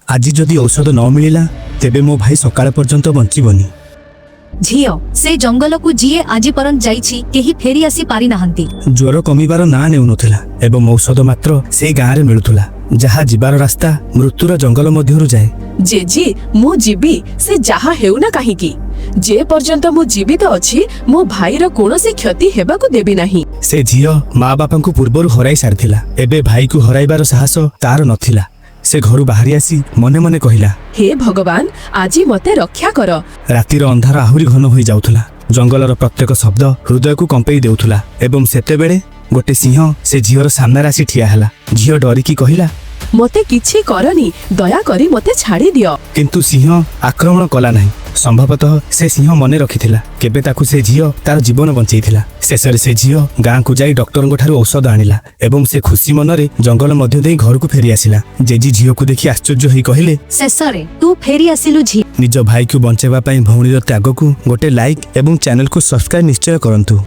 आज जदि औषध न मिलिला तेबे मो भाई सकाळ पर्यंत बंचिबनी। झियो से जंगल को जीए आज पर्यंत जाइछि केही फेरी आसी पारि नाहंती। ज्वर कमिबार ना नेउनथिला एवं औषध मात्र से गाँ रे मिलुथुला जहा जिबार रास्ता मृत्युर जंगल मध्यरु जाए। जेजी मु जीवी से जहा हेउना काहीकि जे पर्यंत मु जीवित अछि मो भाईर कोनोसी क्षति हेबाकू देबी नाही। से झियो माँ बापा को पूर्वरु हराई सारथिला एबे भाई को हराइबार साहस तार नथिला। से घरु बाहरी आसी मने मने कहिला, हे भगवान आजी मते रक्षा कर। रातिर अंधार आहुरी घन होई जाउथुला। जंगलर प्रत्येक शब्द हृदय को कंपेई देउथुला एवं सेतेबेले गोटे सिंह से झियोर सामने आसी ठिया हैला। झियो डरिकी कहिला, मते किछि करनी दया करी मते छाड़ी दियो। किंतु सिंह आक्रमण कला नहीं। संभवतः से सिंह मने रखिथिला केबे ताकू से झियो तार जीवन बंचैथिला। शेषरे से झियो गाँ को जाई डॉक्टर ठारू औषध आनिला एवं से खुशी मनरे जंगल मध्य देई घर को फेरी आसिला। जेजी झियो को देखि आश्चर्य होई कहिले, शेषरे तू फेरी आसिलु झियो। निज भाई को बंचेबा पई भौणीर त्याग को गोटे लाइक एवं चैनल को सब्सक्राइब निश्चय करंतु।